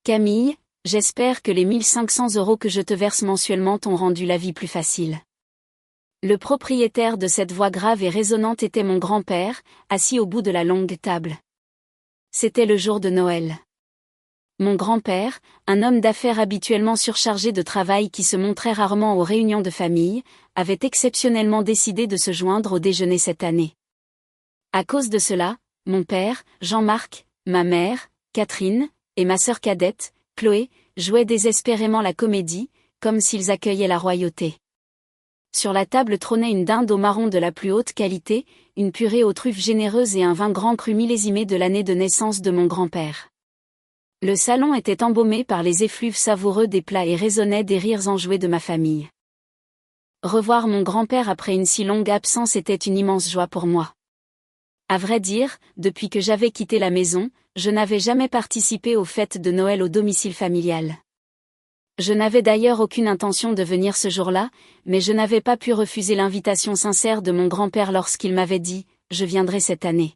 Camille, j'espère que les 1500 € que je te verse mensuellement t'ont rendu la vie plus facile. Le propriétaire de cette voix grave et résonnante était mon grand-père, assis au bout de la longue table. C'était le jour de Noël. Mon grand-père, un homme d'affaires habituellement surchargé de travail qui se montrait rarement aux réunions de famille, avait exceptionnellement décidé de se joindre au déjeuner cette année. À cause de cela, mon père, Jean-Marc, ma mère, Catherine, et ma sœur cadette, Chloé, jouaient désespérément la comédie, comme s'ils accueillaient la royauté. Sur la table trônait une dinde au marron de la plus haute qualité, une purée aux truffes généreuses et un vin grand cru millésimé de l'année de naissance de mon grand-père. Le salon était embaumé par les effluves savoureux des plats et résonnait des rires enjoués de ma famille. Revoir mon grand-père après une si longue absence était une immense joie pour moi. À vrai dire, depuis que j'avais quitté la maison, je n'avais jamais participé aux fêtes de Noël au domicile familial. Je n'avais d'ailleurs aucune intention de venir ce jour-là, mais je n'avais pas pu refuser l'invitation sincère de mon grand-père lorsqu'il m'avait dit « Je viendrai cette année ».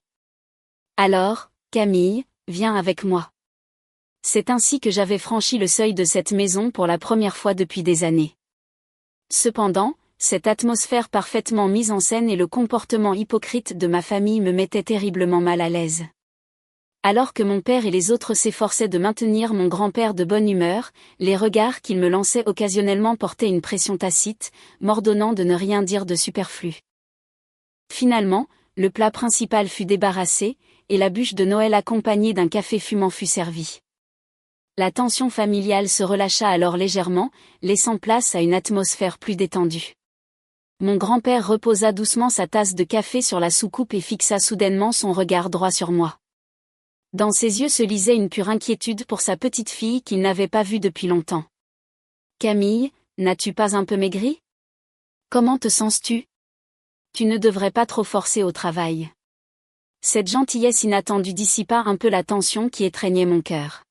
Alors, Camille, viens avec moi. C'est ainsi que j'avais franchi le seuil de cette maison pour la première fois depuis des années. Cependant, cette atmosphère parfaitement mise en scène et le comportement hypocrite de ma famille me mettaient terriblement mal à l'aise. Alors que mon père et les autres s'efforçaient de maintenir mon grand-père de bonne humeur, les regards qu'ils me lançaient occasionnellement portaient une pression tacite, m'ordonnant de ne rien dire de superflu. Finalement, le plat principal fut débarrassé, et la bûche de Noël accompagnée d'un café fumant fut servie. La tension familiale se relâcha alors légèrement, laissant place à une atmosphère plus détendue. Mon grand-père reposa doucement sa tasse de café sur la soucoupe et fixa soudainement son regard droit sur moi. Dans ses yeux se lisait une pure inquiétude pour sa petite fille qu'il n'avait pas vue depuis longtemps. « Camille, n'as-tu pas un peu maigri? Comment te sens-tu? Tu ne devrais pas trop forcer au travail. » Cette gentillesse inattendue dissipa un peu la tension qui étreignait mon cœur.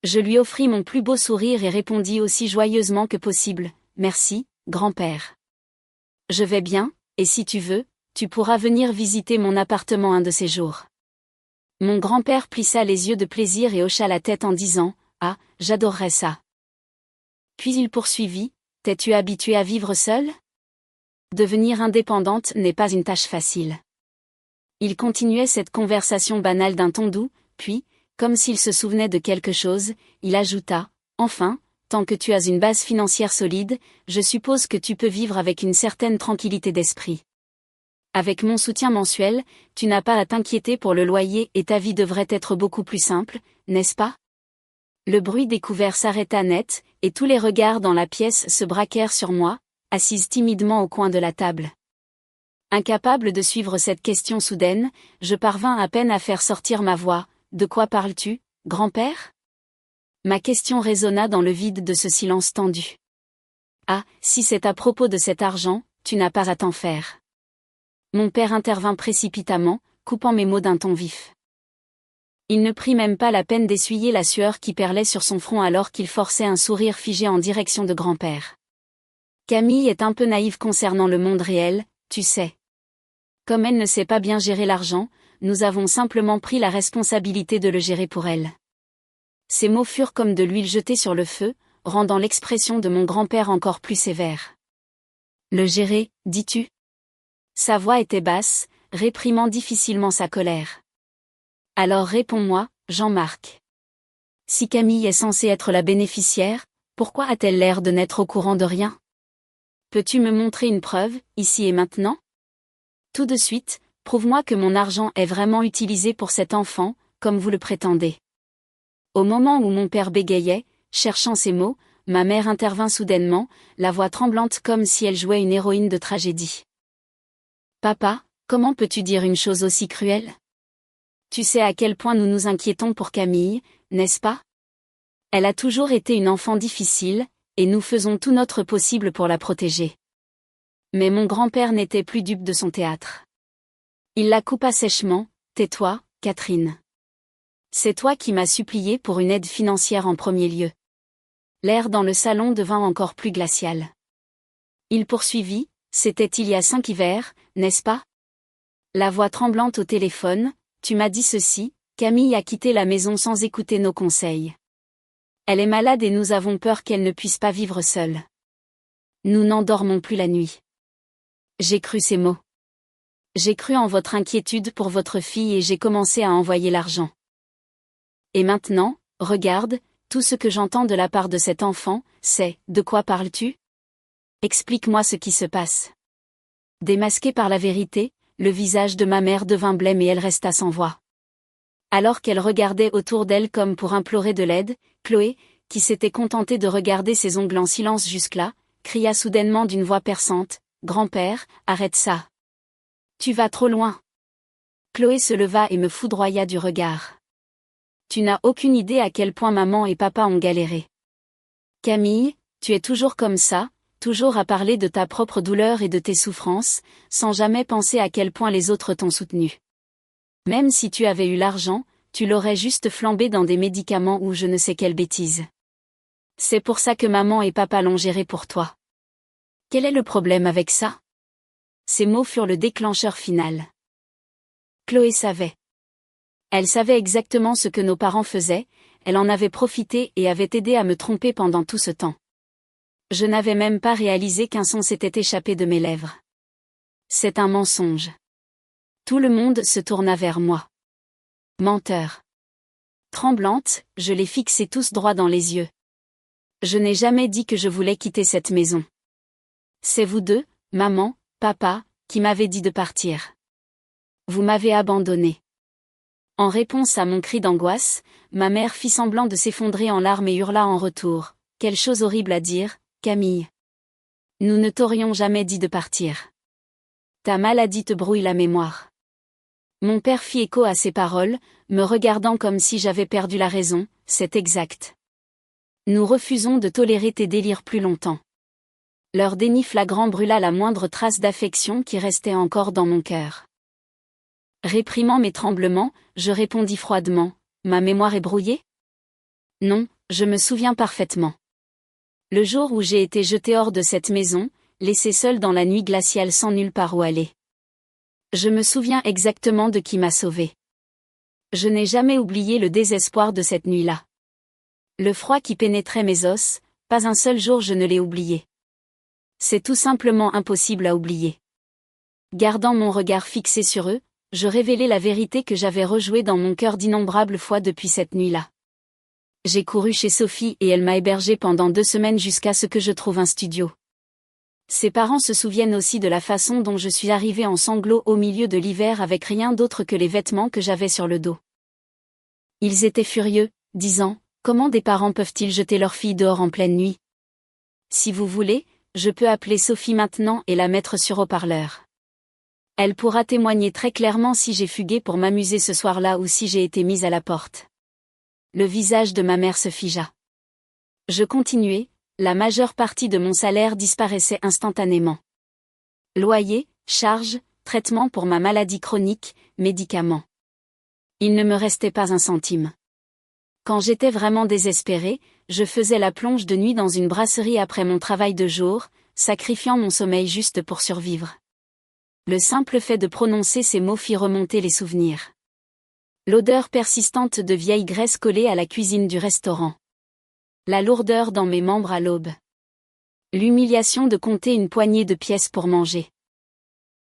Je lui offris mon plus beau sourire et répondis aussi joyeusement que possible « Merci, grand-père. Je vais bien, et si tu veux, tu pourras venir visiter mon appartement un de ces jours. » Mon grand-père plissa les yeux de plaisir et hocha la tête en disant « Ah, j'adorerais ça. » Puis il poursuivit « T'es-tu habituée à vivre seule? Devenir indépendante n'est pas une tâche facile. » Il continuait cette conversation banale d'un ton doux, puis, comme s'il se souvenait de quelque chose, il ajouta « Enfin, tant que tu as une base financière solide, je suppose que tu peux vivre avec une certaine tranquillité d'esprit. Avec mon soutien mensuel, tu n'as pas à t'inquiéter pour le loyer et ta vie devrait être beaucoup plus simple, n'est-ce pas? » Le bruit des couverts s'arrêta net, et tous les regards dans la pièce se braquèrent sur moi, assise timidement au coin de la table. Incapable de suivre cette question soudaine, je parvins à peine à faire sortir ma voix. « De quoi parles-tu, grand-père » Ma question résonna dans le vide de ce silence tendu. « Ah, si c'est à propos de cet argent, tu n'as pas à t'en faire. » Mon père intervint précipitamment, coupant mes mots d'un ton vif. Il ne prit même pas la peine d'essuyer la sueur qui perlait sur son front alors qu'il forçait un sourire figé en direction de grand-père. « Camille est un peu naïve concernant le monde réel, tu sais. Comme elle ne sait pas bien gérer l'argent, nous avons simplement pris la responsabilité de le gérer pour elle. » Ces mots furent comme de l'huile jetée sur le feu, rendant l'expression de mon grand-père encore plus sévère. « Le gérer, dis-tu » Sa voix était basse, réprimant difficilement sa colère. « Alors réponds-moi, Jean-Marc. Si Camille est censée être la bénéficiaire, pourquoi a-t-elle l'air de n'être au courant de rien? Peux-tu me montrer une preuve, ici et maintenant? Tout de suite, prouve-moi que mon argent est vraiment utilisé pour cet enfant, comme vous le prétendez. » Au moment où mon père bégayait, cherchant ses mots, ma mère intervint soudainement, la voix tremblante comme si elle jouait une héroïne de tragédie. « Papa, comment peux-tu dire une chose aussi cruelle? Tu sais à quel point nous nous inquiétons pour Camille, n'est-ce pas? Elle a toujours été une enfant difficile, et nous faisons tout notre possible pour la protéger. » Mais mon grand-père n'était plus dupe de son théâtre. Il la coupa sèchement. « Tais-toi, Catherine. C'est toi qui m'as supplié pour une aide financière en premier lieu. » L'air dans le salon devint encore plus glacial. Il poursuivit, « C'était il y a 5 hivers, n'est-ce pas? La voix tremblante au téléphone, tu m'as dit ceci, Camille a quitté la maison sans écouter nos conseils. Elle est malade et nous avons peur qu'elle ne puisse pas vivre seule. Nous n'en dormons plus la nuit. J'ai cru ces mots. J'ai cru en votre inquiétude pour votre fille et j'ai commencé à envoyer l'argent. Et maintenant, regarde, tout ce que j'entends de la part de cet enfant, c'est « De quoi parles-tu ? Explique-moi ce qui se passe. » Démasquée par la vérité, le visage de ma mère devint blême et elle resta sans voix. Alors qu'elle regardait autour d'elle comme pour implorer de l'aide, Chloé, qui s'était contentée de regarder ses ongles en silence jusque-là, cria soudainement d'une voix perçante, « Grand-père, arrête ça. Tu vas trop loin. » Chloé se leva et me foudroya du regard. « Tu n'as aucune idée à quel point maman et papa ont galéré. Camille, tu es toujours comme ça, toujours à parler de ta propre douleur et de tes souffrances, sans jamais penser à quel point les autres t'ont soutenu. Même si tu avais eu l'argent, tu l'aurais juste flambé dans des médicaments ou je ne sais quelle bêtise. C'est pour ça que maman et papa l'ont géré pour toi. Quel est le problème avec ça ? » Ces mots furent le déclencheur final. Chloé savait. Elle savait exactement ce que nos parents faisaient, elle en avait profité et avait aidé à me tromper pendant tout ce temps. Je n'avais même pas réalisé qu'un son s'était échappé de mes lèvres. C'est un mensonge. Tout le monde se tourna vers moi. Menteur. Tremblante, je les fixai tous droit dans les yeux. Je n'ai jamais dit que je voulais quitter cette maison. C'est vous deux, maman, papa, qui m'avez dit de partir. Vous m'avez abandonné. En réponse à mon cri d'angoisse, ma mère fit semblant de s'effondrer en larmes et hurla en retour. Quelle chose horrible à dire, Camille. Nous ne t'aurions jamais dit de partir. Ta maladie te brouille la mémoire. Mon père fit écho à ces paroles, me regardant comme si j'avais perdu la raison, c'est exact. Nous refusons de tolérer tes délires plus longtemps. Leur déni flagrant brûla la moindre trace d'affection qui restait encore dans mon cœur. Réprimant mes tremblements, je répondis froidement, ma mémoire est brouillée ? Non, je me souviens parfaitement. Le jour où j'ai été jetée hors de cette maison, laissée seule dans la nuit glaciale sans nulle part où aller. Je me souviens exactement de qui m'a sauvée. Je n'ai jamais oublié le désespoir de cette nuit-là. Le froid qui pénétrait mes os, pas un seul jour je ne l'ai oublié. C'est tout simplement impossible à oublier. Gardant mon regard fixé sur eux, je révélai la vérité que j'avais rejouée dans mon cœur d'innombrables fois depuis cette nuit-là. J'ai couru chez Sophie et elle m'a hébergée pendant 2 semaines jusqu'à ce que je trouve un studio. Ses parents se souviennent aussi de la façon dont je suis arrivée en sanglots au milieu de l'hiver avec rien d'autre que les vêtements que j'avais sur le dos. Ils étaient furieux, disant « Comment des parents peuvent-ils jeter leur fille dehors en pleine nuit ? Si vous voulez, je peux appeler Sophie maintenant et la mettre sur haut-parleur. Elle pourra témoigner très clairement si j'ai fugué pour m'amuser ce soir-là ou si j'ai été mise à la porte. » Le visage de ma mère se figea. Je continuai. La majeure partie de mon salaire disparaissait instantanément. Loyer, charges, traitement pour ma maladie chronique, médicaments. Il ne me restait pas un centime. Quand j'étais vraiment désespérée, je faisais la plonge de nuit dans une brasserie après mon travail de jour, sacrifiant mon sommeil juste pour survivre. Le simple fait de prononcer ces mots fit remonter les souvenirs. L'odeur persistante de vieille graisse collée à la cuisine du restaurant. La lourdeur dans mes membres à l'aube. L'humiliation de compter une poignée de pièces pour manger.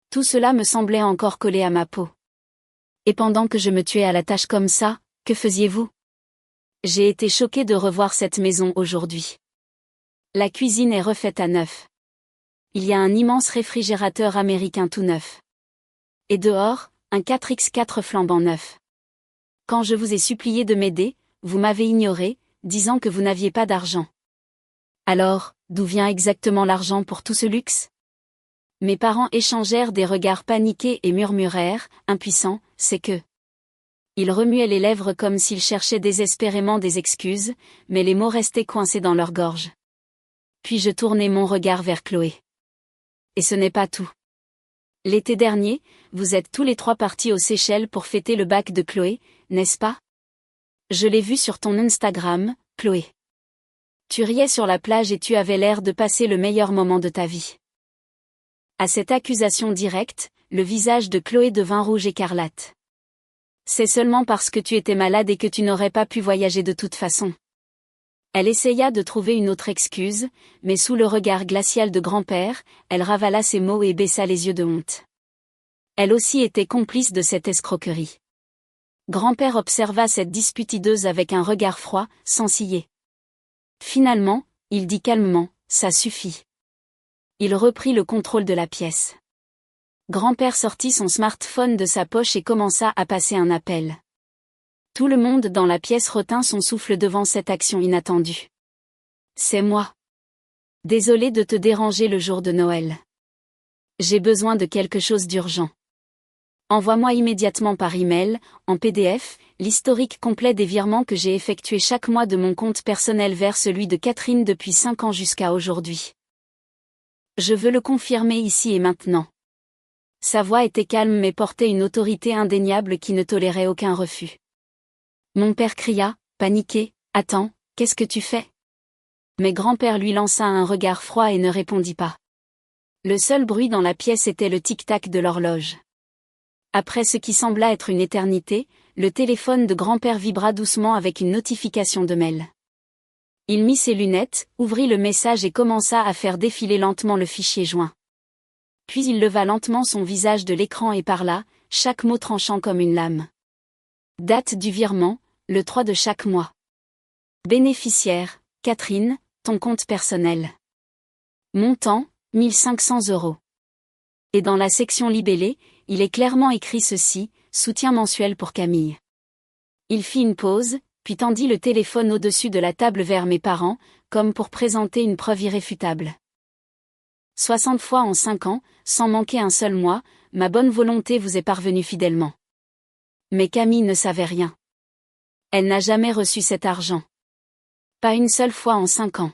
Tout cela me semblait encore collé à ma peau. Et pendant que je me tuais à la tâche comme ça, que faisiez-vous ? J'ai été choquée de revoir cette maison aujourd'hui. La cuisine est refaite à neuf. Il y a un immense réfrigérateur américain tout neuf. Et dehors, un 4x4 flambant neuf. Quand je vous ai supplié de m'aider, vous m'avez ignoré, disant que vous n'aviez pas d'argent. Alors, d'où vient exactement l'argent pour tout ce luxe ? Mes parents échangèrent des regards paniqués et murmurèrent, impuissants, c'est que... Ils remuaient les lèvres comme s'ils cherchaient désespérément des excuses, mais les mots restaient coincés dans leur gorge. Puis je tournai mon regard vers Chloé. Et ce n'est pas tout. L'été dernier, vous êtes tous les 3 partis aux Seychelles pour fêter le bac de Chloé, n'est-ce pas ? Je l'ai vu sur ton Instagram, Chloé. Tu riais sur la plage et tu avais l'air de passer le meilleur moment de ta vie. À cette accusation directe, le visage de Chloé devint rouge écarlate. C'est seulement parce que tu étais malade et que tu n'aurais pas pu voyager de toute façon. Elle essaya de trouver une autre excuse, mais sous le regard glacial de grand-père, elle ravala ses mots et baissa les yeux de honte. Elle aussi était complice de cette escroquerie. Grand-père observa cette dispute hideuse avec un regard froid, sans ciller. Finalement, il dit calmement, « Ça suffit. » Il reprit le contrôle de la pièce. Grand-père sortit son smartphone de sa poche et commença à passer un appel. Tout le monde dans la pièce retint son souffle devant cette action inattendue. « C'est moi. Désolé de te déranger le jour de Noël. J'ai besoin de quelque chose d'urgent. Envoie-moi immédiatement par email, en PDF, l'historique complet des virements que j'ai effectués chaque mois de mon compte personnel vers celui de Catherine depuis 5 ans jusqu'à aujourd'hui. Je veux le confirmer ici et maintenant. » Sa voix était calme mais portait une autorité indéniable qui ne tolérait aucun refus. Mon père cria, paniqué, « Attends, qu'est-ce que tu fais ?» Mais grand-père lui lança un regard froid et ne répondit pas. Le seul bruit dans la pièce était le tic-tac de l'horloge. Après ce qui sembla être une éternité, le téléphone de grand-père vibra doucement avec une notification de mail. Il mit ses lunettes, ouvrit le message et commença à faire défiler lentement le fichier joint. Puis il leva lentement son visage de l'écran et parla, chaque mot tranchant comme une lame. Date du virement, le 3 de chaque mois. Bénéficiaire, Catherine, ton compte personnel. Montant, 1 500 €. Et dans la section libellé, il est clairement écrit ceci, soutien mensuel pour Camille. Il fit une pause, puis tendit le téléphone au-dessus de la table vers mes parents, comme pour présenter une preuve irréfutable. 60 fois en 5 ans, sans manquer un seul mois, ma bonne volonté vous est parvenue fidèlement. Mais Camille ne savait rien. Elle n'a jamais reçu cet argent. Pas une seule fois en 5 ans.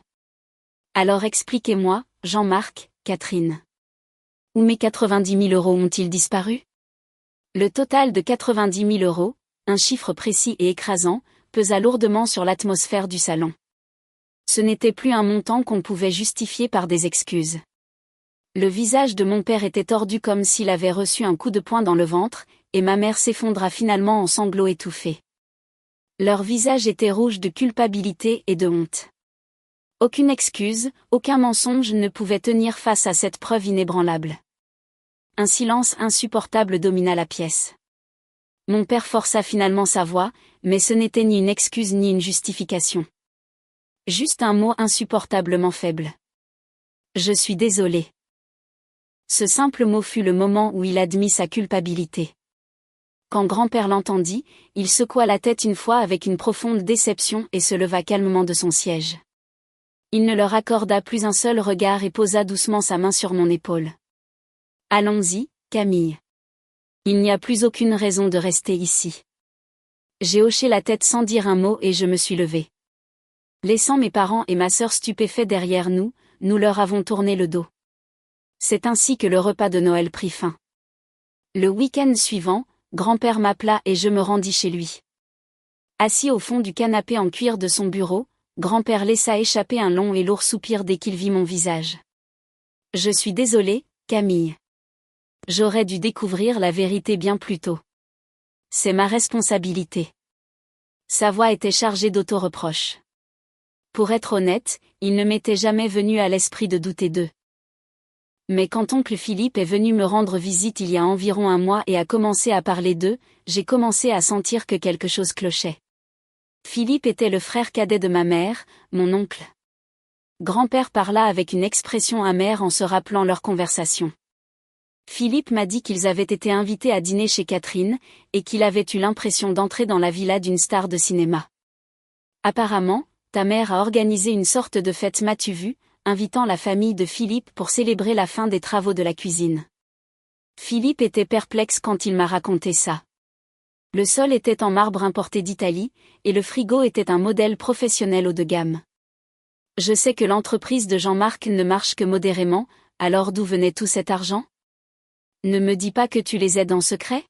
Alors expliquez-moi, Jean-Marc, Catherine. Où mes 90 000 € ont-ils disparu? Le total de 90 000 €, un chiffre précis et écrasant, pesa lourdement sur l'atmosphère du salon. Ce n'était plus un montant qu'on pouvait justifier par des excuses. Le visage de mon père était tordu comme s'il avait reçu un coup de poing dans le ventre, et ma mère s'effondra finalement en sanglots étouffés. Leur visage était rouge de culpabilité et de honte. Aucune excuse, aucun mensonge ne pouvait tenir face à cette preuve inébranlable. Un silence insupportable domina la pièce. Mon père força finalement sa voix, mais ce n'était ni une excuse ni une justification. Juste un mot insupportablement faible. Je suis désolé. Ce simple mot fut le moment où il admit sa culpabilité. Quand grand-père l'entendit, il secoua la tête une fois avec une profonde déception et se leva calmement de son siège. Il ne leur accorda plus un seul regard et posa doucement sa main sur mon épaule. Allons-y, Camille. Il n'y a plus aucune raison de rester ici. J'ai hoché la tête sans dire un mot et je me suis levée. Laissant mes parents et ma sœur stupéfaits derrière nous, nous leur avons tourné le dos. C'est ainsi que le repas de Noël prit fin. Le week-end suivant, grand-père m'appela et je me rendis chez lui. Assis au fond du canapé en cuir de son bureau, grand-père laissa échapper un long et lourd soupir dès qu'il vit mon visage. Je suis désolé, Camille. J'aurais dû découvrir la vérité bien plus tôt. C'est ma responsabilité. Sa voix était chargée d'auto-reproche. Pour être honnête, il ne m'était jamais venu à l'esprit de douter d'eux. Mais quand oncle Philippe est venu me rendre visite il y a environ un mois et a commencé à parler d'eux, j'ai commencé à sentir que quelque chose clochait. Philippe était le frère cadet de ma mère, mon oncle. Grand-père parla avec une expression amère en se rappelant leur conversation. Philippe m'a dit qu'ils avaient été invités à dîner chez Catherine, et qu'il avait eu l'impression d'entrer dans la villa d'une star de cinéma. Apparemment, ta mère a organisé une sorte de fête m'as-tu vu, invitant la famille de Philippe pour célébrer la fin des travaux de la cuisine. Philippe était perplexe quand il m'a raconté ça. Le sol était en marbre importé d'Italie, et le frigo était un modèle professionnel haut de gamme. Je sais que l'entreprise de Jean-Marc ne marche que modérément, alors d'où venait tout cet argent? Ne me dis pas que tu les aides en secret?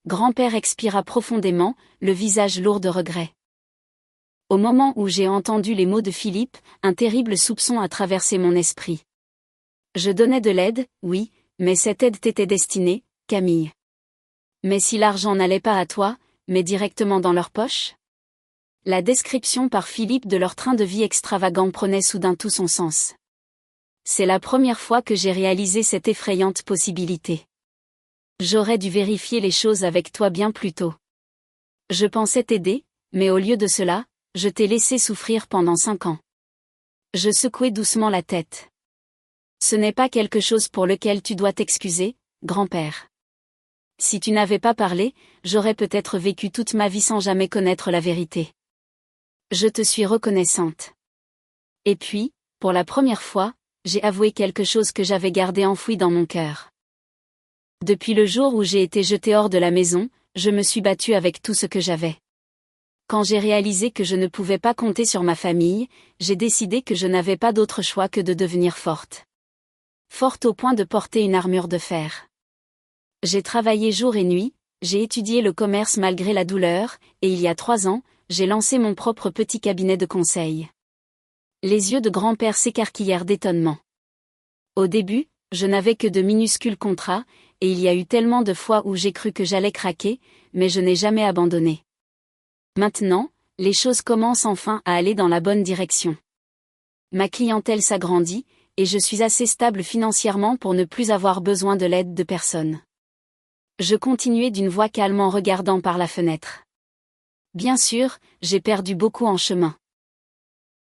Grand-père expira profondément, le visage lourd de regret. Au moment où j'ai entendu les mots de Philippe, un terrible soupçon a traversé mon esprit. Je donnais de l'aide, oui, mais cette aide t'était destinée, Camille. Mais si l'argent n'allait pas à toi, mais directement dans leur poche? La description par Philippe de leur train de vie extravagant prenait soudain tout son sens. C'est la première fois que j'ai réalisé cette effrayante possibilité. J'aurais dû vérifier les choses avec toi bien plus tôt. Je pensais t'aider, mais au lieu de cela, je t'ai laissé souffrir pendant 5 ans. Je secouai doucement la tête. Ce n'est pas quelque chose pour lequel tu dois t'excuser, grand-père. Si tu n'avais pas parlé, j'aurais peut-être vécu toute ma vie sans jamais connaître la vérité. Je te suis reconnaissante. Et puis, pour la première fois, j'ai avoué quelque chose que j'avais gardé enfoui dans mon cœur. Depuis le jour où j'ai été jetée hors de la maison, je me suis battue avec tout ce que j'avais. Quand j'ai réalisé que je ne pouvais pas compter sur ma famille, j'ai décidé que je n'avais pas d'autre choix que de devenir forte. Forte au point de porter une armure de fer. J'ai travaillé jour et nuit, j'ai étudié le commerce malgré la douleur, et il y a 3 ans, j'ai lancé mon propre petit cabinet de conseil. Les yeux de grand-père s'écarquillèrent d'étonnement. Au début, je n'avais que de minuscules contrats, et il y a eu tellement de fois où j'ai cru que j'allais craquer, mais je n'ai jamais abandonné. Maintenant, les choses commencent enfin à aller dans la bonne direction. Ma clientèle s'agrandit, et je suis assez stable financièrement pour ne plus avoir besoin de l'aide de personne. Je continuai d'une voix calme en regardant par la fenêtre. Bien sûr, j'ai perdu beaucoup en chemin.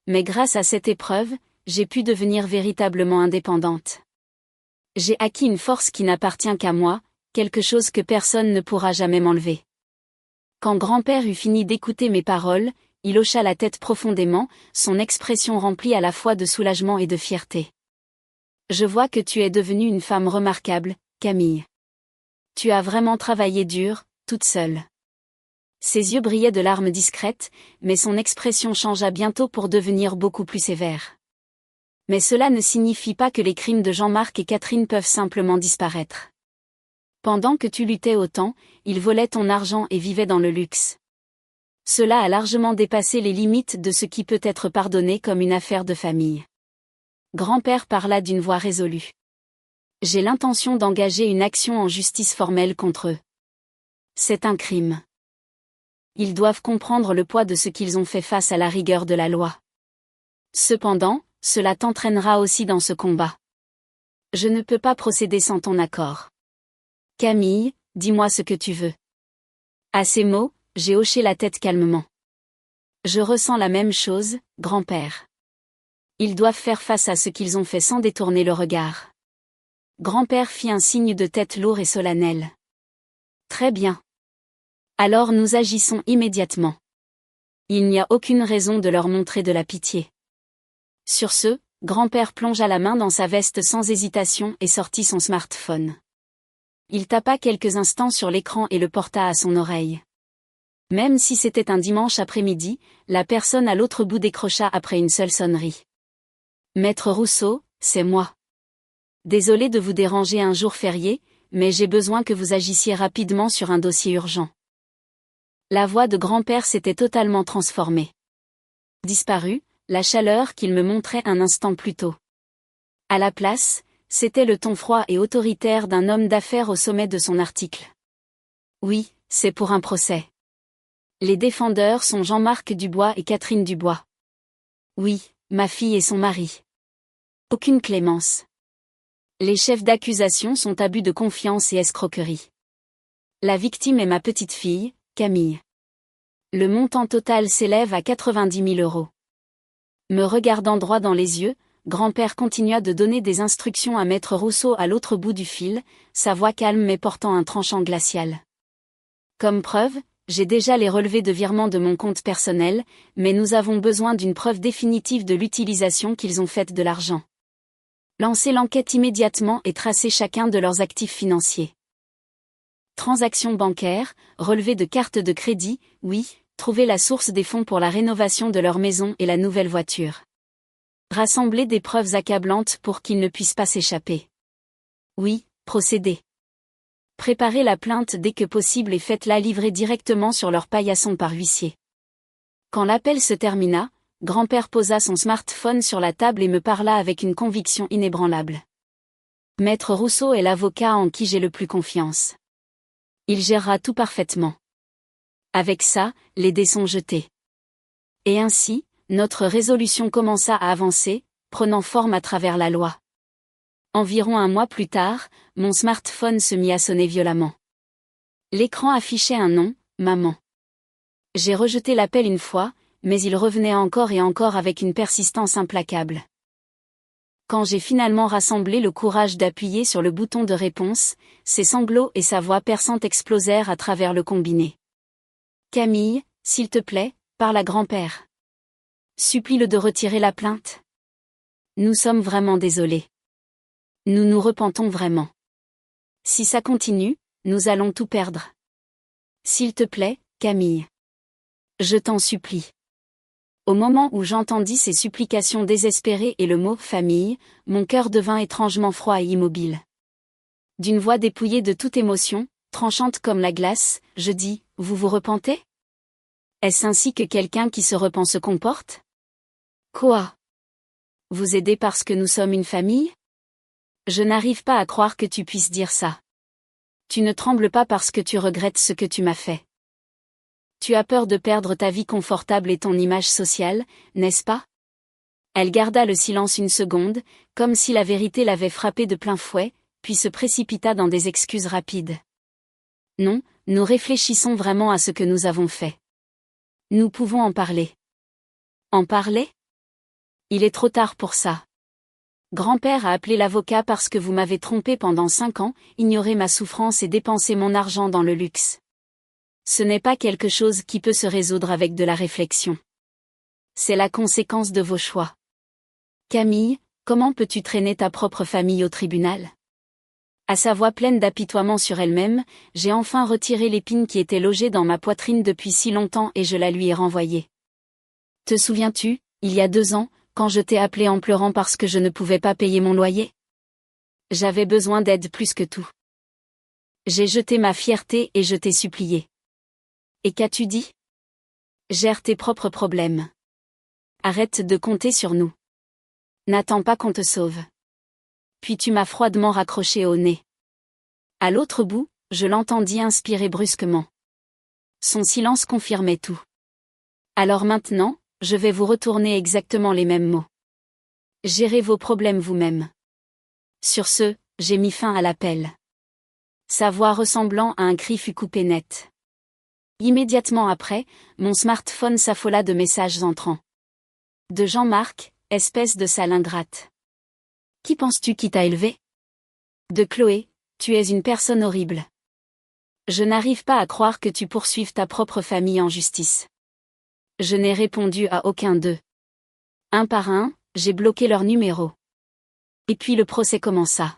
Mais grâce à cette épreuve, j'ai pu devenir véritablement indépendante. J'ai acquis une force qui n'appartient qu'à moi, quelque chose que personne ne pourra jamais m'enlever. Quand grand-père eut fini d'écouter mes paroles, il hocha la tête profondément, son expression remplie à la fois de soulagement et de fierté. Je vois que tu es devenue une femme remarquable, Camille. Tu as vraiment travaillé dur, toute seule. Ses yeux brillaient de larmes discrètes, mais son expression changea bientôt pour devenir beaucoup plus sévère. Mais cela ne signifie pas que les crimes de Jean-Marc et Catherine peuvent simplement disparaître. Pendant que tu luttais autant, ils volaient ton argent et vivaient dans le luxe. Cela a largement dépassé les limites de ce qui peut être pardonné comme une affaire de famille. Grand-père parla d'une voix résolue. J'ai l'intention d'engager une action en justice formelle contre eux. C'est un crime. Ils doivent comprendre le poids de ce qu'ils ont fait face à la rigueur de la loi. Cependant, cela t'entraînera aussi dans ce combat. Je ne peux pas procéder sans ton accord. Camille, dis-moi ce que tu veux. À ces mots, j'ai hoché la tête calmement. Je ressens la même chose, grand-père. Ils doivent faire face à ce qu'ils ont fait sans détourner le regard. Grand-père fit un signe de tête lourd et solennel. Très bien. Alors nous agissons immédiatement. Il n'y a aucune raison de leur montrer de la pitié. Sur ce, grand-père plongea la main dans sa veste sans hésitation et sortit son smartphone. Il tapa quelques instants sur l'écran et le porta à son oreille. Même si c'était un dimanche après-midi, la personne à l'autre bout décrocha après une seule sonnerie. Maître Rousseau, c'est moi. Désolé de vous déranger un jour férié, mais j'ai besoin que vous agissiez rapidement sur un dossier urgent. La voix de grand-père s'était totalement transformée. Disparue, la chaleur qu'il me montrait un instant plus tôt. À la place, c'était le ton froid et autoritaire d'un homme d'affaires au sommet de son article. Oui, c'est pour un procès. Les défendeurs sont Jean-Marc Dubois et Catherine Dubois. Oui, ma fille et son mari. Aucune clémence. Les chefs d'accusation sont abus de confiance et escroquerie. La victime est ma petite fille, Camille. Le montant total s'élève à 90 000 €. Me regardant droit dans les yeux, grand-père continua de donner des instructions à Maître Rousseau à l'autre bout du fil, sa voix calme mais portant un tranchant glacial. Comme preuve, j'ai déjà les relevés de virement de mon compte personnel, mais nous avons besoin d'une preuve définitive de l'utilisation qu'ils ont faite de l'argent. Lancez l'enquête immédiatement et tracez chacun de leurs actifs financiers. Transactions bancaires, relevés de cartes de crédit, oui, trouvez la source des fonds pour la rénovation de leur maison et la nouvelle voiture. Rassemblez des preuves accablantes pour qu'ils ne puissent pas s'échapper. Oui, procédez. Préparez la plainte dès que possible et faites-la livrer directement sur leur paillasson par huissier. Quand l'appel se termina, grand-père posa son smartphone sur la table et me parla avec une conviction inébranlable. Maître Rousseau est l'avocat en qui j'ai le plus confiance. Il gérera tout parfaitement. Avec ça, les dés sont jetés. Et ainsi, notre résolution commença à avancer, prenant forme à travers la loi. Environ un mois plus tard, mon smartphone se mit à sonner violemment. L'écran affichait un nom, maman. J'ai rejeté l'appel une fois, mais il revenait encore et encore avec une persistance implacable. Quand j'ai finalement rassemblé le courage d'appuyer sur le bouton de réponse, ses sanglots et sa voix perçante explosèrent à travers le combiné. Camille, s'il te plaît, parle à grand-père. Supplie-le de retirer la plainte. Nous sommes vraiment désolés. Nous nous repentons vraiment. Si ça continue, nous allons tout perdre. S'il te plaît, Camille. Je t'en supplie. Au moment où j'entendis ces supplications désespérées et le mot « famille », mon cœur devint étrangement froid et immobile. D'une voix dépouillée de toute émotion, tranchante comme la glace, je dis « Vous vous repentez ? Est-ce ainsi que quelqu'un qui se repent se comporte ? Quoi ? Vous aider parce que nous sommes une famille ? Je n'arrive pas à croire que tu puisses dire ça. Tu ne trembles pas parce que tu regrettes ce que tu m'as fait. Tu as peur de perdre ta vie confortable et ton image sociale, n'est-ce pas ? Elle garda le silence une seconde, comme si la vérité l'avait frappée de plein fouet, puis se précipita dans des excuses rapides. Non, nous réfléchissons vraiment à ce que nous avons fait. Nous pouvons en parler. En parler ? Il est trop tard pour ça. Grand-père a appelé l'avocat parce que vous m'avez trompé pendant 5 ans, ignoré ma souffrance et dépensé mon argent dans le luxe. Ce n'est pas quelque chose qui peut se résoudre avec de la réflexion. C'est la conséquence de vos choix. Camille, comment peux-tu traîner ta propre famille au tribunal ? À sa voix pleine d'apitoiement sur elle-même, j'ai enfin retiré l'épine qui était logée dans ma poitrine depuis si longtemps et je la lui ai renvoyée. Te souviens-tu, il y a 2 ans, quand je t'ai appelé en pleurant parce que je ne pouvais pas payer mon loyer ? J'avais besoin d'aide plus que tout. J'ai jeté ma fierté et je t'ai supplié. Et qu'as-tu dit ? Gère tes propres problèmes. Arrête de compter sur nous. N'attends pas qu'on te sauve. Puis tu m'as froidement raccroché au nez. À l'autre bout, je l'entendis inspirer brusquement. Son silence confirmait tout. Alors maintenant, je vais vous retourner exactement les mêmes mots. Gérez vos problèmes vous-même. Sur ce, j'ai mis fin à l'appel. Sa voix ressemblant à un cri fut coupée net. Immédiatement après, mon smartphone s'affola de messages entrants. De Jean-Marc, espèce de sale ingrate. Qui penses-tu qui t'a élevé ? De Chloé, tu es une personne horrible. Je n'arrive pas à croire que tu poursuives ta propre famille en justice. Je n'ai répondu à aucun d'eux. Un par un, j'ai bloqué leur numéro. Et puis le procès commença.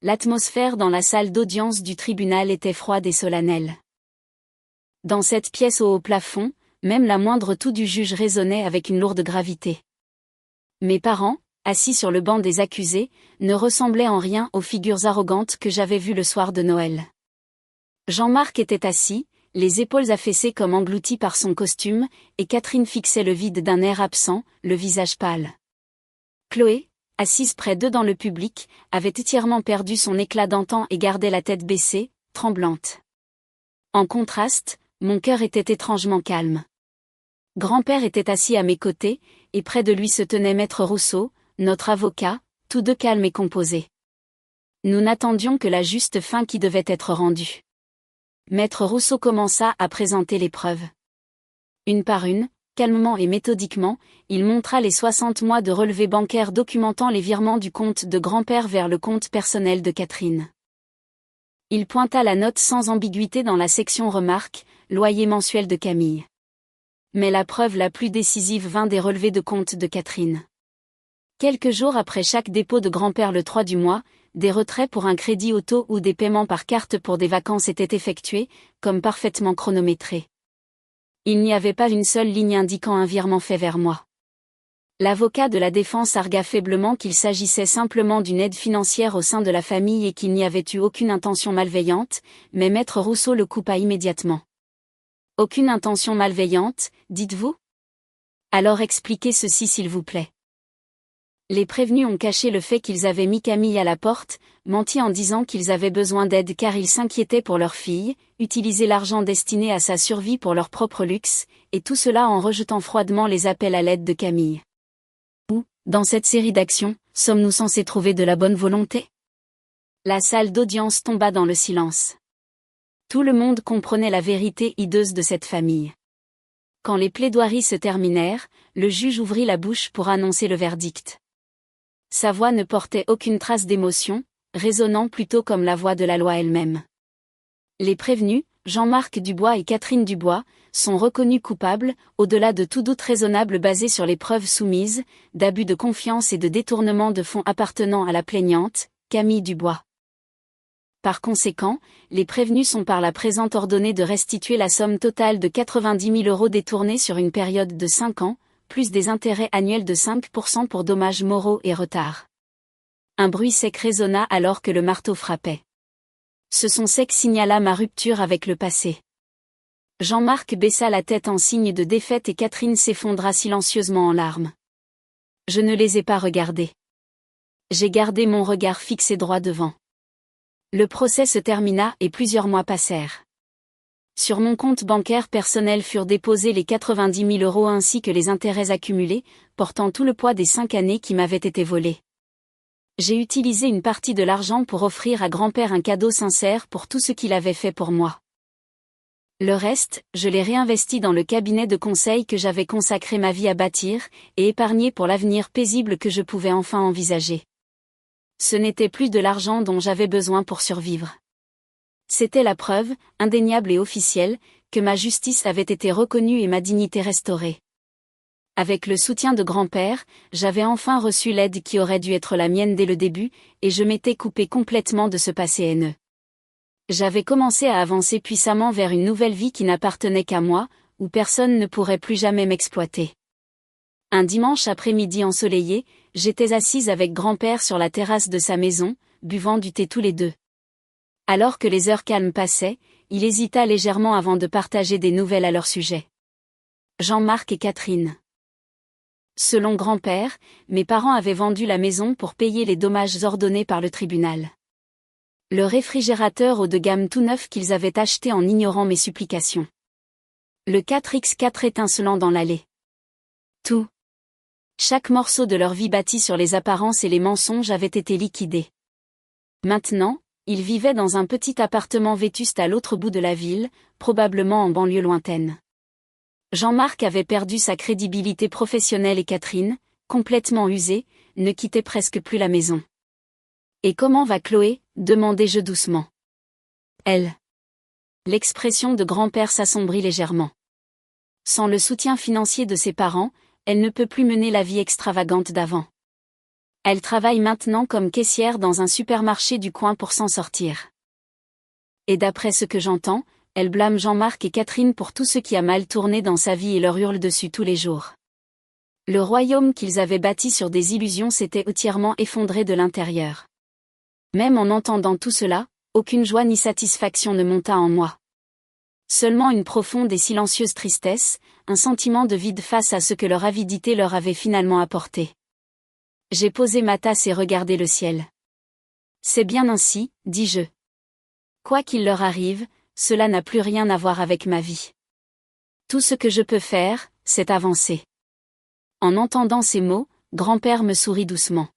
L'atmosphère dans la salle d'audience du tribunal était froide et solennelle. Dans cette pièce au haut plafond, même la moindre toux du juge résonnait avec une lourde gravité. Mes parents, assis sur le banc des accusés, ne ressemblaient en rien aux figures arrogantes que j'avais vues le soir de Noël. Jean-Marc était assis, les épaules affaissées comme englouties par son costume, et Catherine fixait le vide d'un air absent, le visage pâle. Chloé, assise près d'eux dans le public, avait entièrement perdu son éclat d'antan et gardait la tête baissée, tremblante. En contraste, mon cœur était étrangement calme. Grand-père était assis à mes côtés, et près de lui se tenait Maître Rousseau, notre avocat, tous deux calmes et composés. Nous n'attendions que la juste fin qui devait être rendue. Maître Rousseau commença à présenter les preuves. Une par une, calmement et méthodiquement, il montra les 60 mois de relevés bancaires documentant les virements du compte de grand-père vers le compte personnel de Catherine. Il pointa la note sans ambiguïté dans la section remarques, loyer mensuel de Camille. Mais la preuve la plus décisive vint des relevés de compte de Catherine. Quelques jours après chaque dépôt de grand-père le 3 du mois, des retraits pour un crédit auto ou des paiements par carte pour des vacances étaient effectués, comme parfaitement chronométrés. Il n'y avait pas une seule ligne indiquant un virement fait vers moi. L'avocat de la défense argua faiblement qu'il s'agissait simplement d'une aide financière au sein de la famille et qu'il n'y avait eu aucune intention malveillante, mais Maître Rousseau le coupa immédiatement. Aucune intention malveillante, dites-vous ? Alors expliquez ceci s'il vous plaît. Les prévenus ont caché le fait qu'ils avaient mis Camille à la porte, menti en disant qu'ils avaient besoin d'aide car ils s'inquiétaient pour leur fille, utilisé l'argent destiné à sa survie pour leur propre luxe, et tout cela en rejetant froidement les appels à l'aide de Camille. Où, dans cette série d'actions, sommes-nous censés trouver de la bonne volonté? La salle d'audience tomba dans le silence. Tout le monde comprenait la vérité hideuse de cette famille. Quand les plaidoiries se terminèrent, le juge ouvrit la bouche pour annoncer le verdict. Sa voix ne portait aucune trace d'émotion, résonnant plutôt comme la voix de la loi elle-même. Les prévenus, Jean-Marc Dubois et Catherine Dubois, sont reconnus coupables, au-delà de tout doute raisonnable basé sur les preuves soumises, d'abus de confiance et de détournement de fonds appartenant à la plaignante, Camille Dubois. Par conséquent, les prévenus sont par la présente ordonnés de restituer la somme totale de 90 000 € détournés sur une période de 5 ans, plus des intérêts annuels de 5% pour dommages moraux et retards. Un bruit sec résonna alors que le marteau frappait. Ce son sec signala ma rupture avec le passé. Jean-Marc baissa la tête en signe de défaite et Catherine s'effondra silencieusement en larmes. Je ne les ai pas regardés. J'ai gardé mon regard fixé droit devant. Le procès se termina et plusieurs mois passèrent. Sur mon compte bancaire personnel furent déposés les 90 000 € ainsi que les intérêts accumulés, portant tout le poids des 5 années qui m'avaient été volées. J'ai utilisé une partie de l'argent pour offrir à grand-père un cadeau sincère pour tout ce qu'il avait fait pour moi. Le reste, je l'ai réinvesti dans le cabinet de conseil que j'avais consacré ma vie à bâtir, et épargné pour l'avenir paisible que je pouvais enfin envisager. Ce n'était plus de l'argent dont j'avais besoin pour survivre. C'était la preuve, indéniable et officielle, que ma justice avait été reconnue et ma dignité restaurée. Avec le soutien de grand-père, j'avais enfin reçu l'aide qui aurait dû être la mienne dès le début, et je m'étais coupé complètement de ce passé haineux. J'avais commencé à avancer puissamment vers une nouvelle vie qui n'appartenait qu'à moi, où personne ne pourrait plus jamais m'exploiter. Un dimanche après-midi ensoleillé, j'étais assise avec grand-père sur la terrasse de sa maison, buvant du thé tous les deux. Alors que les heures calmes passaient, il hésita légèrement avant de partager des nouvelles à leur sujet. Jean-Marc et Catherine. Selon grand-père, mes parents avaient vendu la maison pour payer les dommages ordonnés par le tribunal. Le réfrigérateur haut de gamme tout neuf qu'ils avaient acheté en ignorant mes supplications. Le 4x4 étincelant dans l'allée. Tout. Chaque morceau de leur vie bâtie sur les apparences et les mensonges avait été liquidé. Maintenant, ils vivaient dans un petit appartement vétuste à l'autre bout de la ville, probablement en banlieue lointaine. Jean-Marc avait perdu sa crédibilité professionnelle et Catherine, complètement usée, ne quittait presque plus la maison. « Et comment va Chloé ?» demandai-je doucement. Elle. L'expression de grand-père s'assombrit légèrement. Sans le soutien financier de ses parents, elle ne peut plus mener la vie extravagante d'avant. Elle travaille maintenant comme caissière dans un supermarché du coin pour s'en sortir. Et d'après ce que j'entends, elle blâme Jean-Marc et Catherine pour tout ce qui a mal tourné dans sa vie et leur hurle dessus tous les jours. Le royaume qu'ils avaient bâti sur des illusions s'était entièrement effondré de l'intérieur. Même en entendant tout cela, aucune joie ni satisfaction ne monta en moi. Seulement une profonde et silencieuse tristesse, un sentiment de vide face à ce que leur avidité leur avait finalement apporté. J'ai posé ma tasse et regardé le ciel. C'est bien ainsi, dis-je. Quoi qu'il leur arrive, cela n'a plus rien à voir avec ma vie. Tout ce que je peux faire, c'est avancer. En entendant ces mots, grand-père me sourit doucement.